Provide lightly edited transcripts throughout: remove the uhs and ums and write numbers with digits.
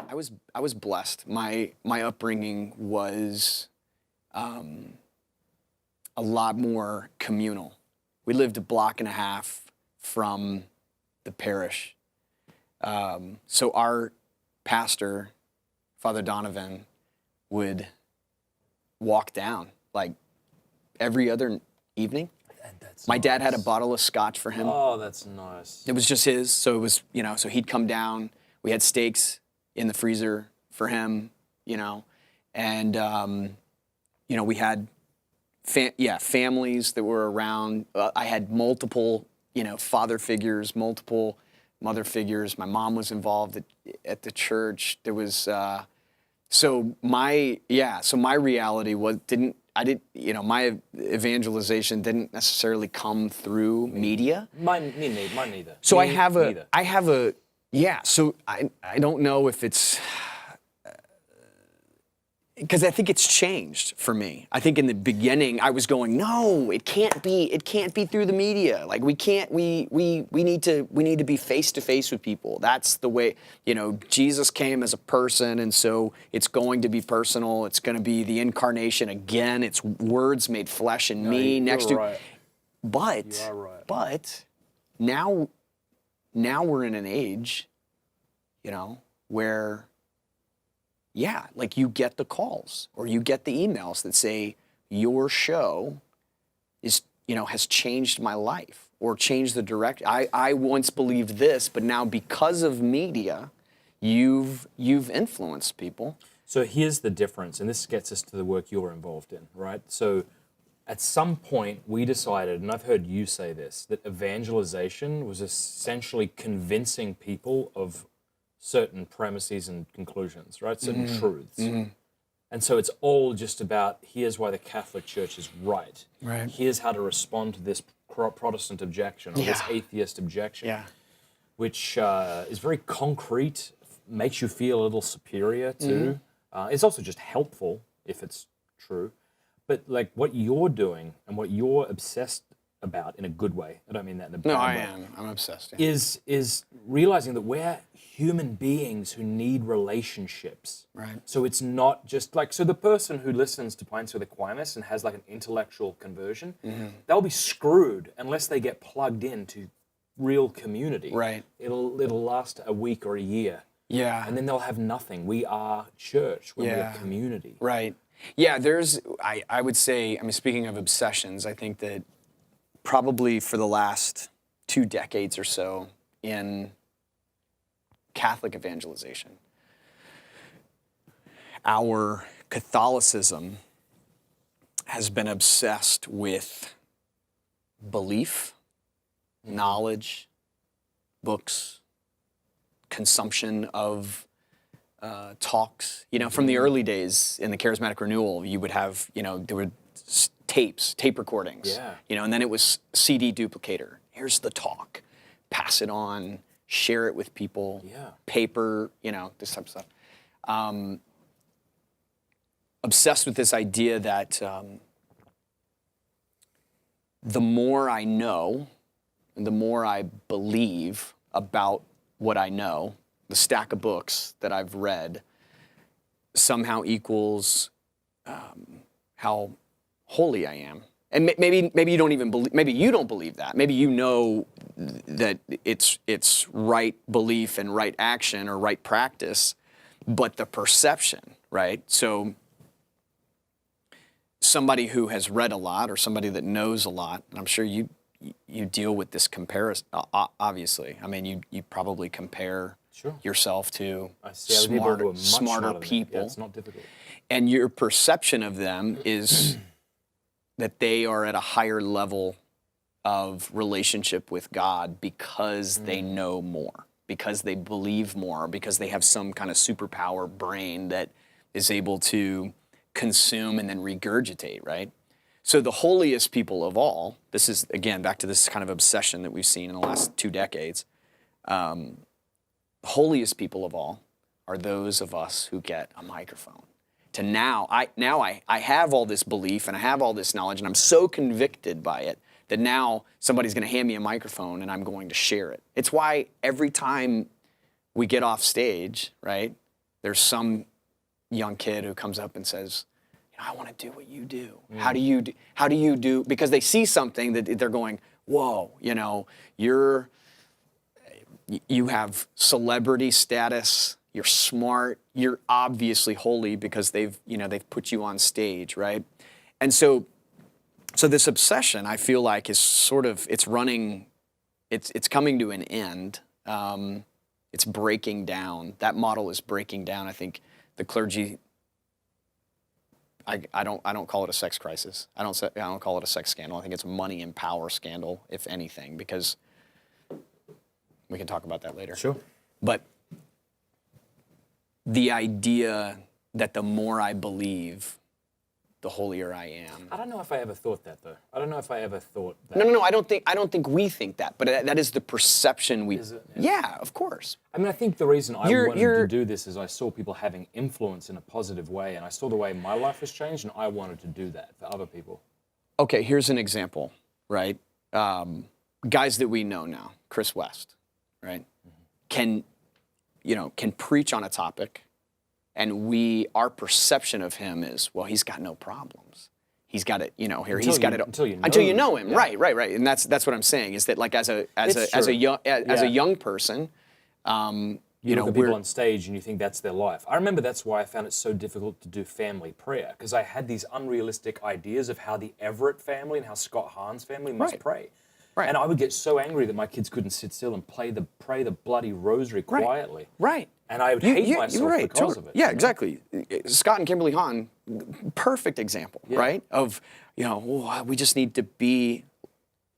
I was blessed. My upbringing was a lot more communal. We lived a block and a half from the parish. So our pastor, Father Donovan, would walk down like every other evening. My dad had a bottle of scotch for him. Oh, that's nice. It was just his, so it was, so he'd come down. We had steaks in the freezer for him, and, we had, families that were around. I had multiple, father figures, multiple mother figures. My mom was involved at the church. There was, so my reality my evangelization didn't necessarily come through media. Mine neither. So so I don't know if it's, because I think it's changed for me. I think in the beginning I was going, no, it can't be through the media. Like we need to be face to face with people. That's the way, Jesus came as a person, and so it's going to be personal. It's going to be the incarnation again. It's words made flesh in me next to. Right. But you are right. But now we're in an age, where like you get the calls or you get the emails that say your show is, has changed my life or changed the direction. I once believed this, but now because of media, you've influenced people. So here's the difference, and this gets us to the work you're involved in, right? So at some point we decided, and I've heard you say this, that evangelization was essentially convincing people of certain premises and conclusions, right? Certain truths. Mm-hmm. And so it's all just about, here's why the Catholic Church is right. Right. Here's how to respond to this Protestant objection or this atheist objection, which is very concrete, makes you feel a little superior too. Mm-hmm. It's also just helpful if it's true. But like what you're doing and what you're obsessed about in a good way, I don't mean that in a bad way. No, I am. I'm obsessed. Yeah. Is realizing that we're human beings who need relationships. Right. So it's not just like, so the person who listens to Pints with Aquinas and has like an intellectual conversion, they'll be screwed unless they get plugged into real community. Right. It'll last a week or a year. Yeah. And then they'll have nothing. We are church. We're community. Right. Yeah, I would say, speaking of obsessions, I think that probably for the last 2 decades or so in Catholic evangelization, our Catholicism has been obsessed with belief, knowledge, books, consumption of talks. From the early days in the Charismatic Renewal, you would have, there were tape recordings. Yeah. And then it was CD duplicator. Here's the talk. Pass it on, share it with people. Yeah. Paper, this type of stuff. Obsessed with this idea that the more I know, and the more I believe about what I know, the stack of books that I've read somehow equals how holy I am. And maybe you don't even believe. Maybe you don't believe that. Maybe you know that it's right belief and right action or right practice, but the perception, right? So somebody who has read a lot or somebody that knows a lot, and I'm sure you deal with this comparison. Obviously, you probably compare yourself to smarter people. Yeah, it's not difficult. And your perception of them is that they are at a higher level of relationship with God because they know more, because they believe more, because they have some kind of superpower brain that is able to consume and then regurgitate, right? So the holiest people of all, this is, again, back to this kind of obsession that we've seen in the last 2 decades, the holiest people of all are those of us who get a microphone. To now I have all this belief and I have all this knowledge and I'm so convicted by it that now somebody's going to hand me a microphone and I'm going to share it. It's why every time we get off stage, right, there's some young kid who comes up and says, I want to do what you do. How do you do, because they see something that they're going, whoa, you have celebrity status, you're smart, you're obviously holy because they've put you on stage, right? And so this obsession, I feel like, is sort of, it's coming to an end. It's breaking down. That model is breaking down. I think the clergy, I don't call it a sex crisis. I don't call it a sex scandal. I think it's a money and power scandal, if anything, because we can talk about that later. Sure. But the idea that the more I believe, the holier I am. I don't know if I ever thought that, though. I don't know if I ever thought that. No. I don't think we think that, but that is the perception we. Is it? Yeah, of course. I mean, I think the reason I wanted to do this is I saw people having influence in a positive way, and I saw the way my life has changed, and I wanted to do that for other people. Okay, here's an example, right? Guys that we know now, Chris West, right? Can preach on a topic, and our perception of him is, well, he's got no problems. He's got it, until you know him. Yeah. Right. And that's what I'm saying, is that, like, as a young person, you look at people on stage and you think that's their life. I remember that's why I found it so difficult to do family prayer, because I had these unrealistic ideas of how the Everett family and how Scott Hahn's family must pray. Right. And I would get so angry that my kids couldn't sit still and pray the bloody rosary quietly. Right. And I would hate myself because of it. Yeah, exactly. Scott and Kimberly Hahn, perfect example, right? Of, we just need to be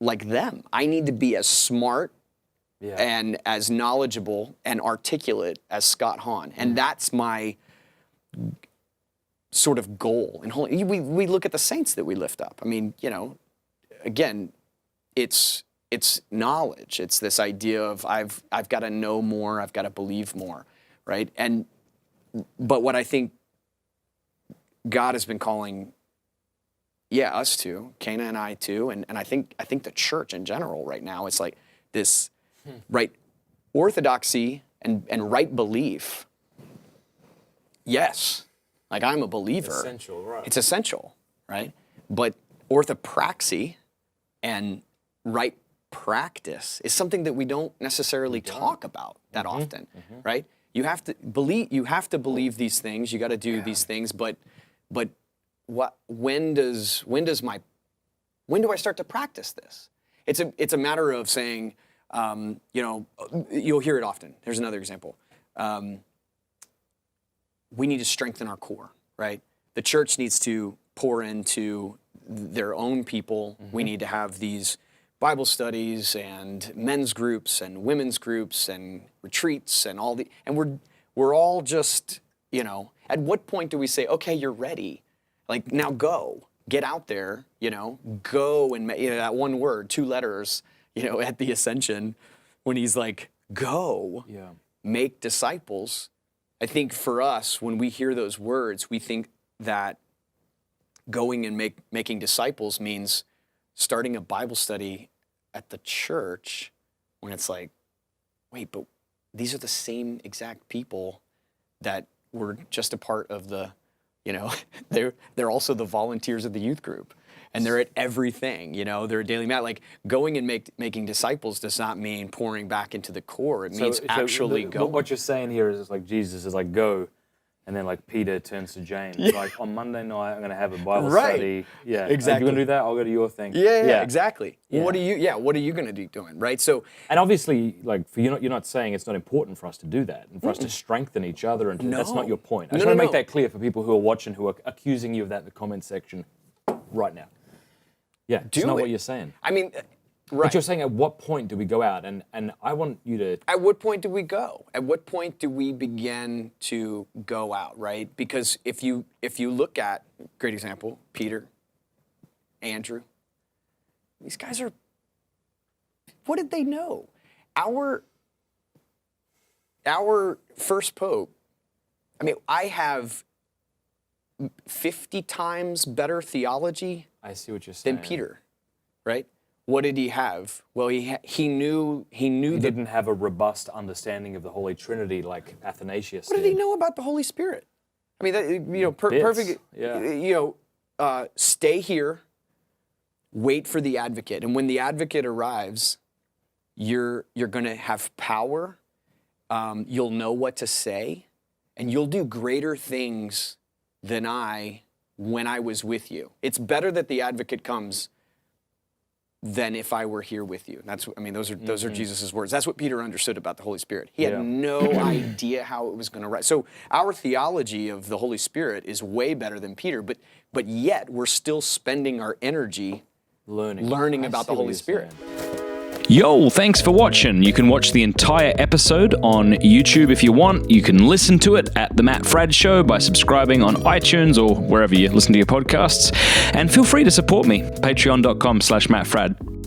like them. I need to be as smart and as knowledgeable and articulate as Scott Hahn. And that's my sort of goal. And we look at the saints that we lift up. I mean, again, it's knowledge. It's this idea of I've got to know more, I've got to believe more, right? But what I think God has been calling, us to, Kana and I too, and I think the church in general right now, it's like this, right, orthodoxy and right belief. Yes, like, I'm a believer. Essential, right? It's essential, right? But orthopraxy and right practice is something that we don't necessarily talk about that often, right? You have to believe these things. You got to do these things. But when do I start to practice this? It's a matter of saying, you'll hear it often. Here's another example. We need to strengthen our core, right? The church needs to pour into their own people. We need to have these Bible studies and men's groups and women's groups and retreats and we're all just, at what point do we say, okay, you're ready? Like, now go, get out there, go and that one word, 2 letters, at the Ascension, when he's like, go, make disciples. I think for us, when we hear those words, we think that going and making disciples means starting a Bible study at the church, when it's like, wait, but these are the same exact people that were just a part of the, they're also the volunteers of the youth group, and they're at everything, they're at daily mat. Like, going and making disciples does not mean pouring back into the core. It means actually going. What you're saying here is like Jesus is like, go. And then, like, Peter turns to James, like, on Monday night, I'm going to have a Bible study. Yeah, exactly. You want to do that? I'll go to your thing. Yeah, exactly. Yeah. What are you going to be doing, right? So, and obviously, like, you're not saying it's not important for us to do that and for us to strengthen each other. And that's not your point. I just want to make that clear for people who are watching, who are accusing you of that in the comment section right now. Yeah, it's not what you're saying. I mean, right. But you're saying, at what point do we go out? And I want you to... At what point do we go? At what point do we begin to go out, right? Because if you look at, great example, Peter, Andrew, these guys are... What did they know? Our first pope, I mean, I have 50 times better theology I see what you're saying. than Peter, right? What did he have? Well, he knew He didn't have a robust understanding of the Holy Trinity like Athanasius What did he know about the Holy Spirit? I mean, that, perfect. Yeah. Stay here, wait for the advocate, and when the advocate arrives, you're going to have power. You'll know what to say, and you'll do greater things than I when I was with you. It's better that the advocate comes than if I were here with you. Those are Jesus' words. That's what Peter understood about the Holy Spirit. He had no idea how it was going to rise. So our theology of the Holy Spirit is way better than Peter, but yet we're still spending our energy learning about the Holy Spirit. Yo, thanks for watching. You can watch the entire episode on YouTube if you want. You can listen to it at The Matt Fradd Show by subscribing on iTunes or wherever you listen to your podcasts. And feel free to support me, patreon.com/MattFradd.